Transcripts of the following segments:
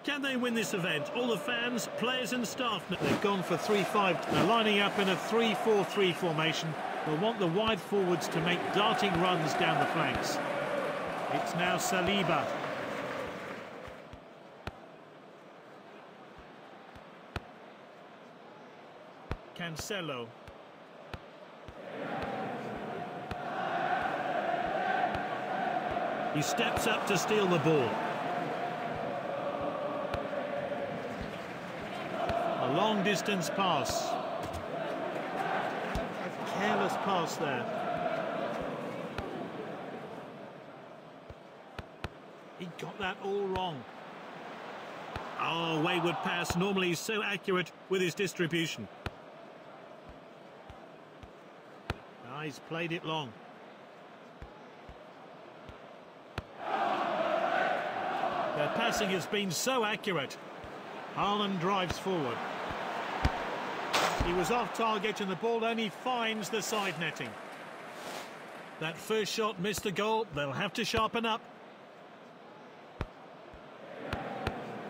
Can they win this event? All the fans, players and staff. They've gone for 3-5. They're lining up in a 3-4-3 formation. They'll want the wide forwards to make darting runs down the flanks. It's now Saliba. Cancelo. He steps up to steal the ball. A long-distance pass. A careless pass there. He got that all wrong. Oh, wayward pass. Normally he's so accurate with his distribution. Now he's played it long. Their passing has been so accurate. Haaland drives forward. He was off target and the ball only finds the side netting. That first shot missed the goal. They'll have to sharpen up.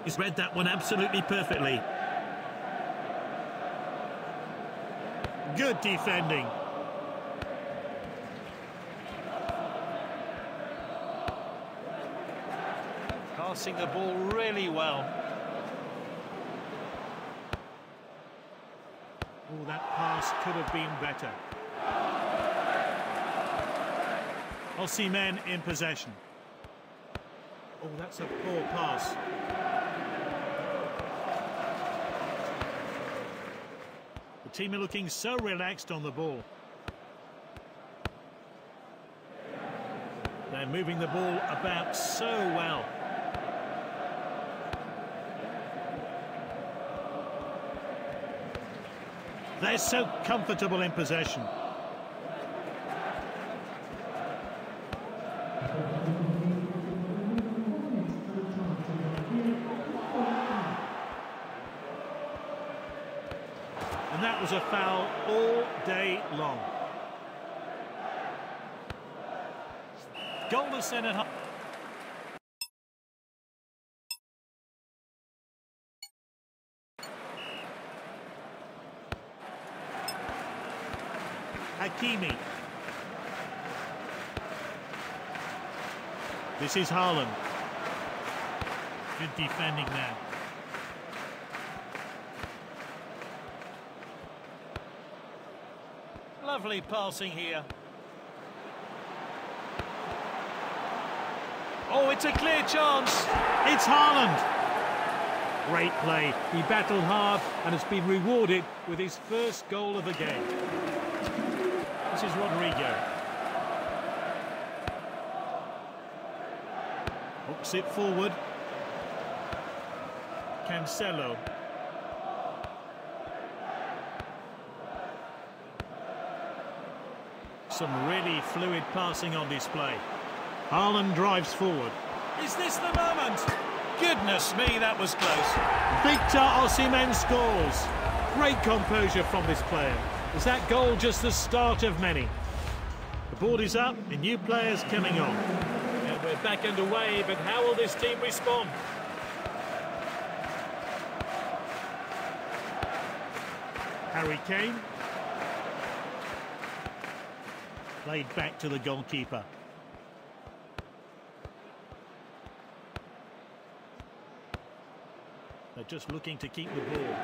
He's read that one absolutely perfectly. Good defending. Passing the ball really well. Oh, that pass could have been better. Osimhen in possession. Oh, that's a poor pass. The team are looking so relaxed on the ball. They're moving the ball about so well. They're so comfortable in possession. And that was a foul all day long. Goal to send it home. Hakimi. This is Haaland. Good defending now. Lovely passing here. Oh, it's a clear chance. It's Haaland. Great play. He battled hard and has been rewarded with his first goal of the game. This is Rodrigo. Hooks it forward. Cancelo. Some really fluid passing on display. Haaland drives forward. Is this the moment? Goodness me, that was close. Victor Osimhen scores. Great composure from this player. Is that goal just the start of many? The board is up and new players coming on. And we're back underway, but how will this team respond? Harry Kane. Played back to the goalkeeper. They're just looking to keep the ball.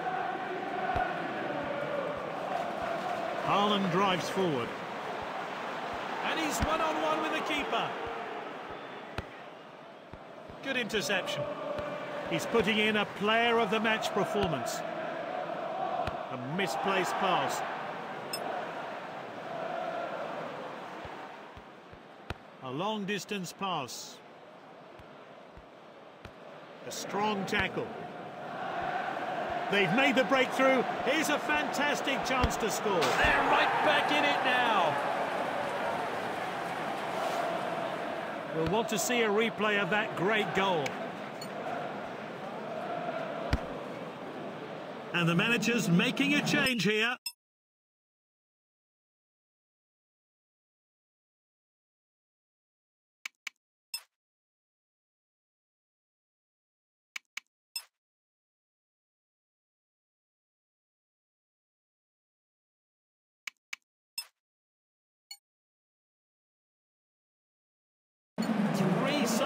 Haaland drives forward. And he's one-on-one with the keeper. Good interception. He's putting in a player of the match performance. A misplaced pass. A long-distance pass. A strong tackle. They've made the breakthrough. Here's a fantastic chance to score. They're right back in it now. We'll want to see a replay of that great goal. And the manager's making a change here.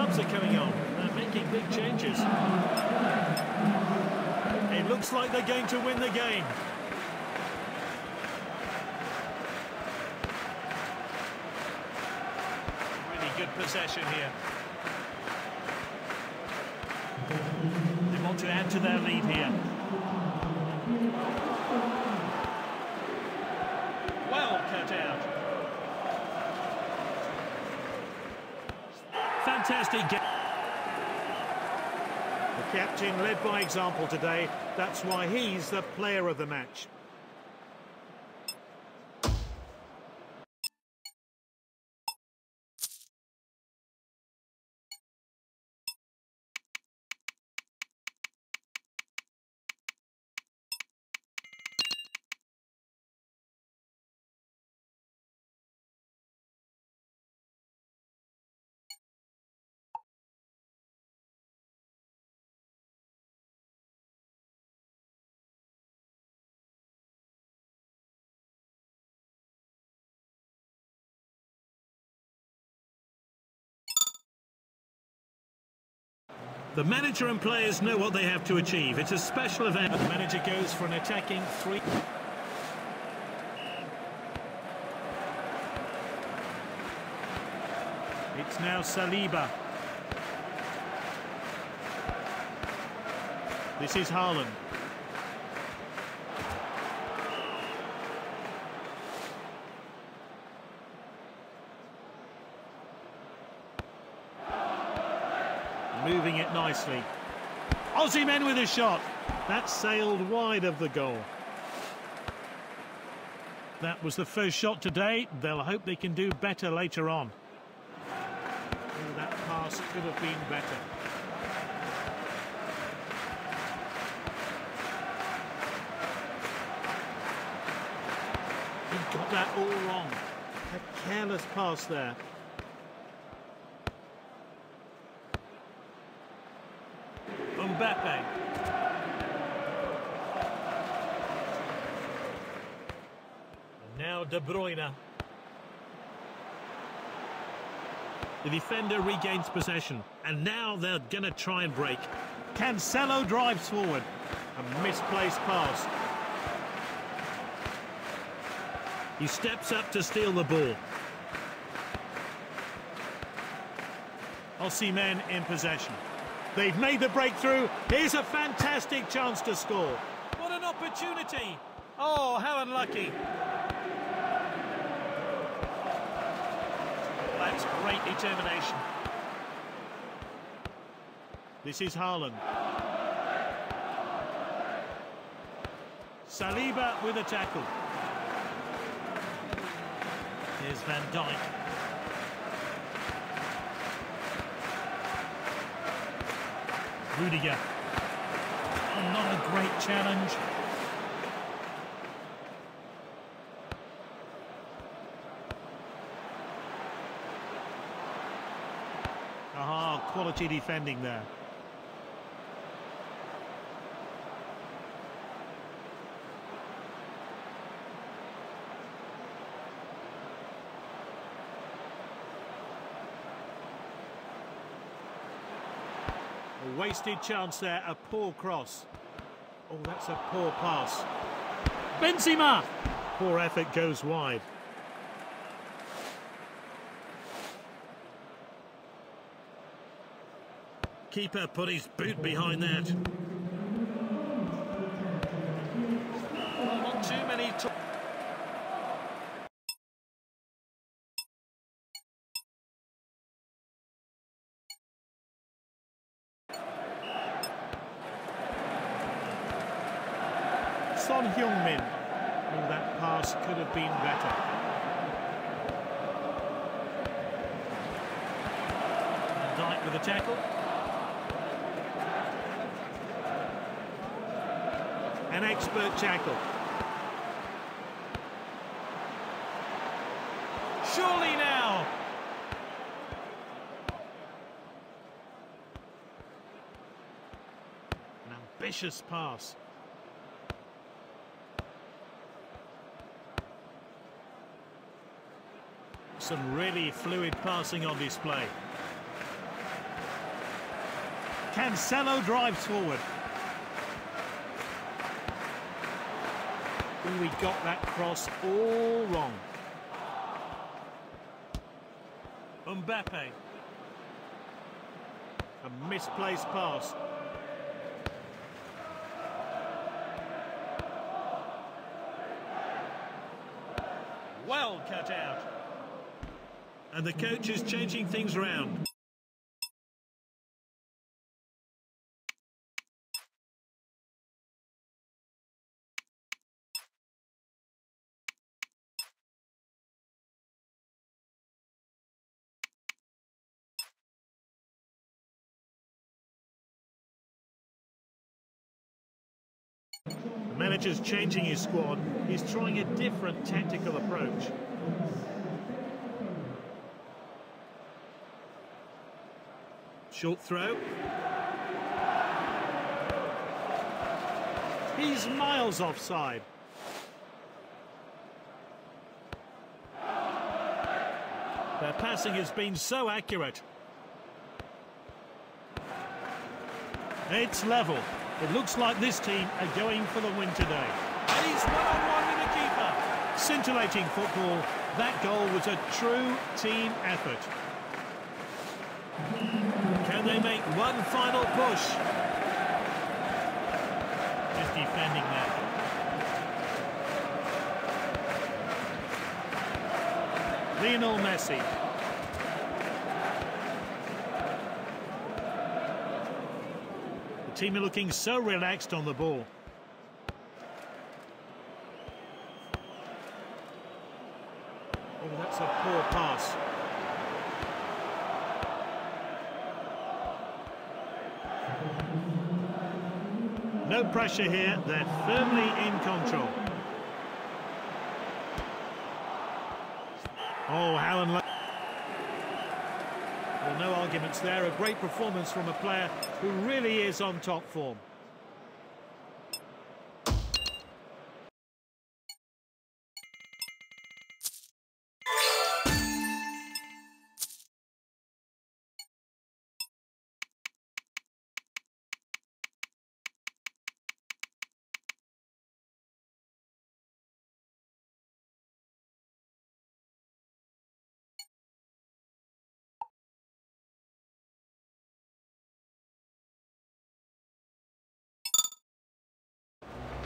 subs are coming on. They're making big changes. It looks like they're going to win the game. Really good possession here. They want to add to their lead here. Well cut out. Fantastic game. The captain led by example today. That's why he's the player of the match. The manager and players know what they have to achieve. It's a special event. The manager goes for an attacking three. It's now Saliba. This is Haaland. Moving it nicely. Osimhen with a shot. That sailed wide of the goal. That was the first shot today. They'll hope they can do better later on. Oh, that pass could have been better. He got that all wrong. A careless pass there. Mbappe. And now De Bruyne. The defender regains possession, and now they're going to try and break. Cancelo drives forward. A misplaced pass. He steps up to steal the ball. Osimhen in possession. They've made the breakthrough. Here's a fantastic chance to score. What an opportunity. Oh, how unlucky. That's great determination. This is Haaland. Saliba with a tackle. Here's Van Dijk. Rudiger. Oh, not a great challenge. Aha, quality defending there. A wasted chance there, a poor cross. Oh, that's a poor pass. Benzema! Poor effort goes wide. Keeper put his boot behind that. Well, not too many... Son Heung-min. Oh, that pass could have been better. Van Dijk with a tackle. An expert tackle. Surely now. An ambitious pass. Some really fluid passing on display. Cancelo drives forward. Oh, we got that cross all wrong. Mbappe. A misplaced pass. Well cut out. And the coach is changing things around. The manager's changing his squad. He's trying a different tactical approach. Short throw. He's miles offside. Their passing has been so accurate. It's level. It looks like this team are going for the win today. And he's one-on-one with the keeper. Scintillating football. That goal was a true team effort. Can they make one final push? Just defending that. Lionel Messi. The team are looking so relaxed on the ball. Oh, that's a poor pass. No pressure here, they're firmly in control. Oh, how unlucky. Well, no arguments there. A great performance from a player who really is on top form.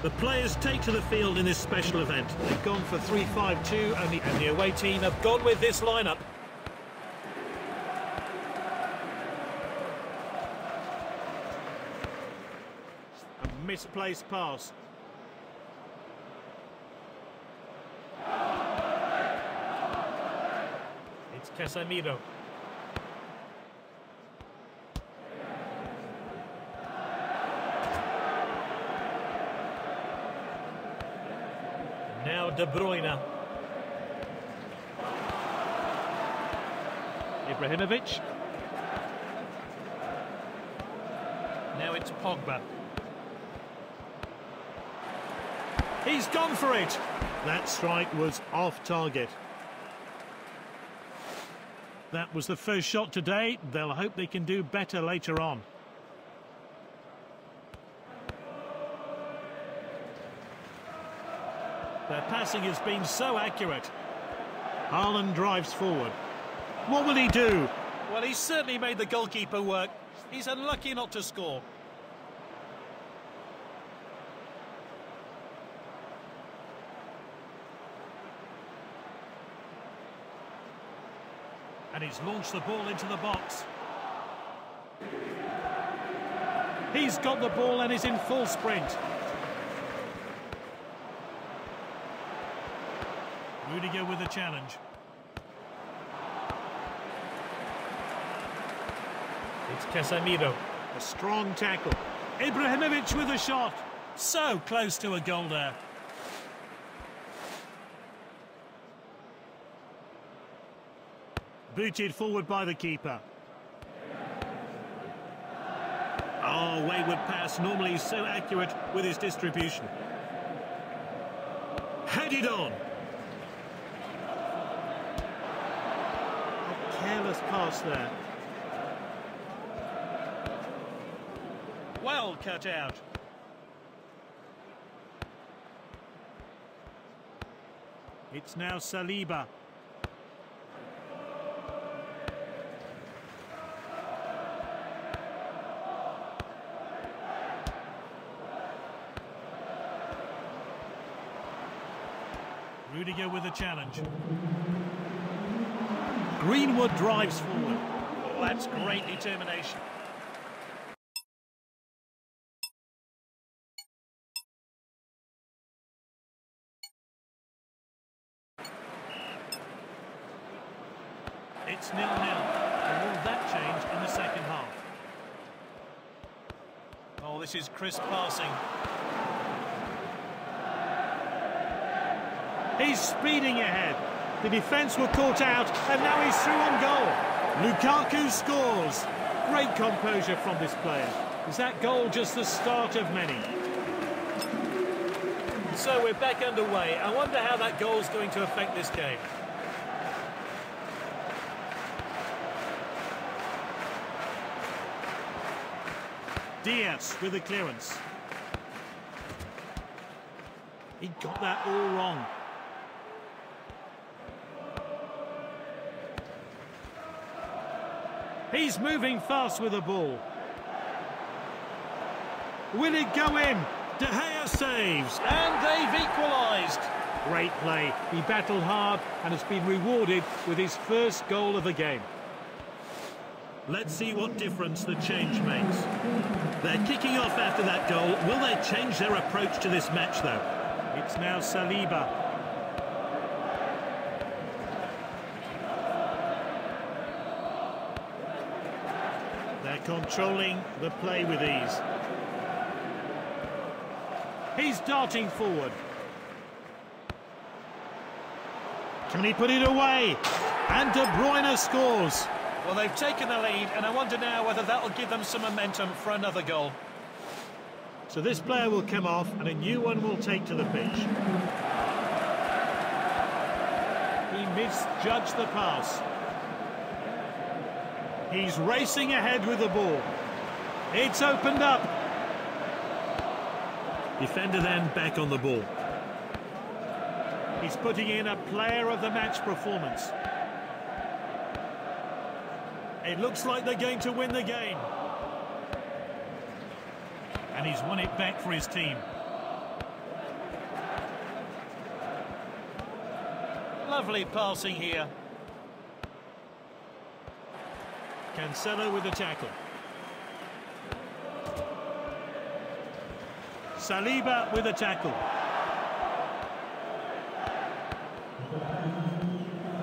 The players take to the field in this special event. They've gone for 3-5-2 and the away team have gone with this lineup. A misplaced pass. It's Casemiro. Now De Bruyne. Ibrahimovic. Now it's Pogba. He's gone for it. That strike was off target. That was the first shot today. They'll hope they can do better later on. Their passing has been so accurate. Haaland drives forward. What will he do? Well, he's certainly made the goalkeeper work. He's unlucky not to score. And he's launched the ball into the box. He's got the ball and is in full sprint. Rudiger with a challenge. It's Casemiro. A strong tackle. Ibrahimovic with a shot. So close to a goal there. Booted forward by the keeper. Oh, wayward pass. Normally he's so accurate with his distribution. Headed on. A careless pass there. can't cut out. It's now Saliba. Rudiger with a challenge. Greenwood drives forward. Oh, that's great determination. It's 0-0. And will that change in the second half? Oh, this is crisp passing. He's speeding ahead. The defence were caught out, and now he's through on goal. Lukaku scores. Great composure from this player. Is that goal just the start of many? So we're back underway. I wonder how that goal's going to affect this game. Diaz with the clearance. He got that all wrong. He's moving fast with the ball. Will it go in? De Gea saves. And they've equalised. Great play. He battled hard and has been rewarded with his first goal of the game. Let's see what difference the change makes. They're kicking off after that goal. Will they change their approach to this match, though? It's now Saliba. They're controlling the play with ease. He's darting forward. Can he put it away? And De Bruyne scores. Well, they've taken the lead, and I wonder now whether that'll give them some momentum for another goal. So this player will come off, and a new one will take to the pitch. He misjudged the pass. He's racing ahead with the ball. It's opened up. Defender then back on the ball. He's putting in a player of the match performance. It looks like they're going to win the game. And he's won it back for his team. Lovely passing here. Cancelo with the tackle. Saliba with a tackle.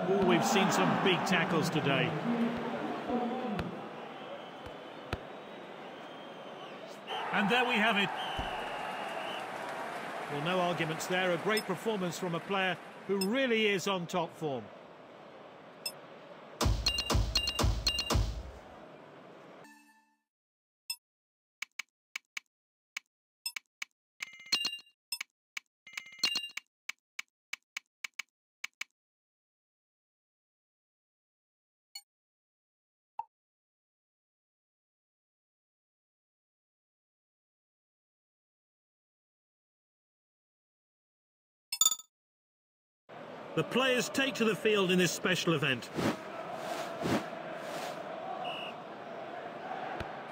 Oh, we've seen some big tackles today. And there we have it. Well, no arguments there. A great performance from a player who really is on top form. The players take to the field in this special event.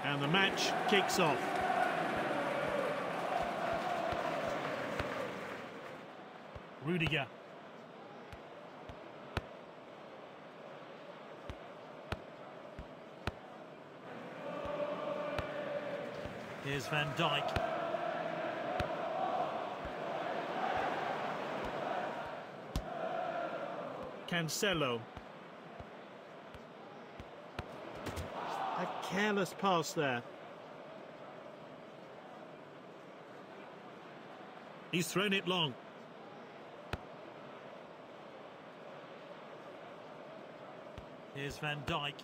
And the match kicks off. Rudiger. Here's Van Dijk. Cancelo. A careless pass there. He's thrown it long. Here's Van Dijk.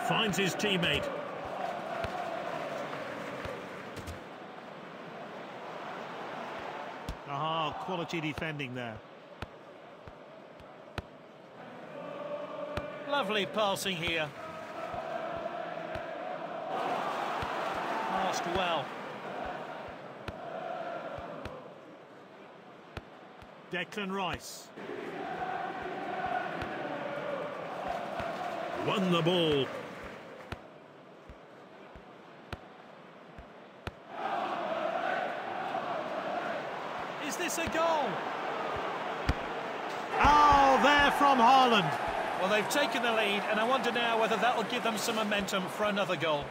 Finds his teammate. Quality defending there. Lovely passing here. Passed well. Declan Rice. Won the ball. Is this a goal? Oh, there from Haaland. Well, they've taken the lead, and I wonder now whether that will give them some momentum for another goal.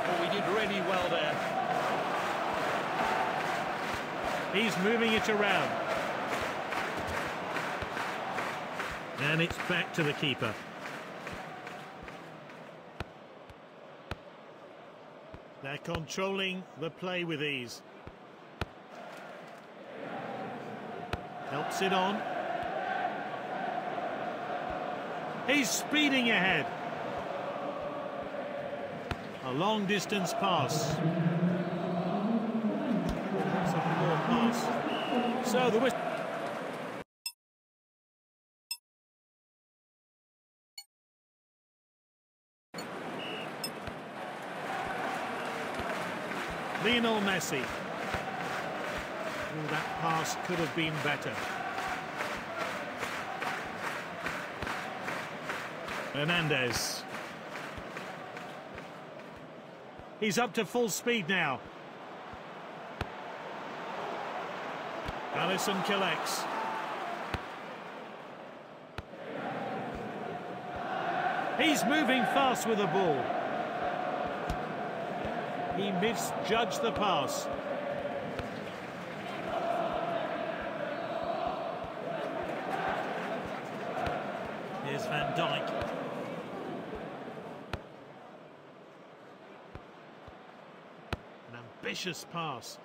Oh, we did really well there. He's moving it around. And it's back to the keeper. They're controlling the play with ease. Helps it on. He's speeding ahead. A long distance pass. That's a poor pass. So the whistle. Lionel Messi. Oh, that pass could have been better. Hernandez. He's up to full speed now. Alisson collects. He's moving fast with the ball. He misjudged the pass. Here's Van Dijk. An ambitious pass.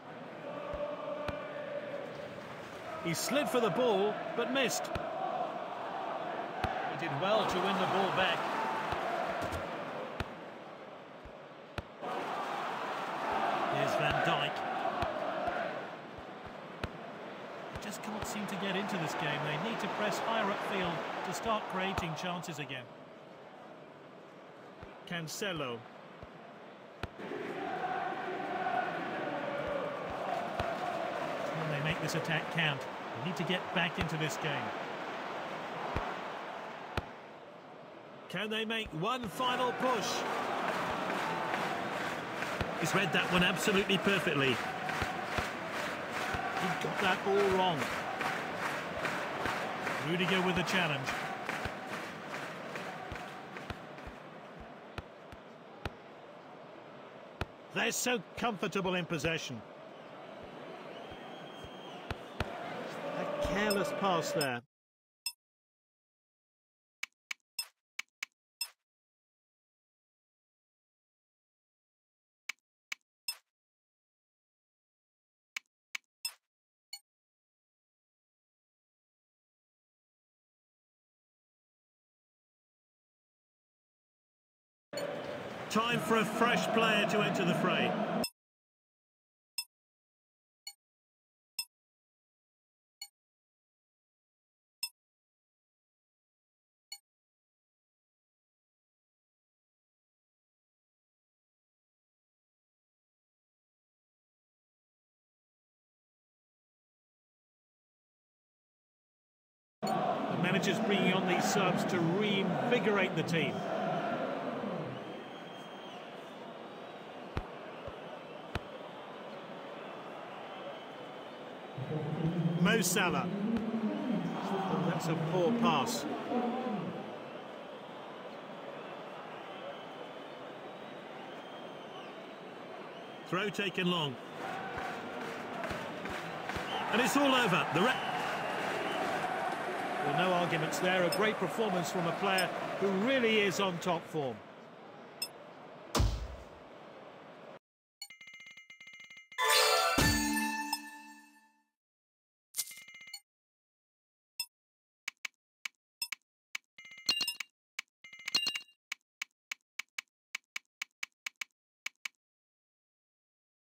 He slid for the ball, but missed. He did well to win the ball back. Here's Van Dijk. They just can't seem to get into this game. They need to press higher upfield to start creating chances again. Cancelo. Can they make this attack count? They need to get back into this game. Can they make one final push? He's read that one absolutely perfectly. He got that all wrong. Rudiger with the challenge. They're so comfortable in possession. A careless pass there. Time for a fresh player to enter the fray. The manager's bringing on these subs to reinvigorate the team. Mo Salah. Oh, that's a poor pass. Throw taken long. And it's all over. Well, no arguments there. A great performance from a player who really is on top form.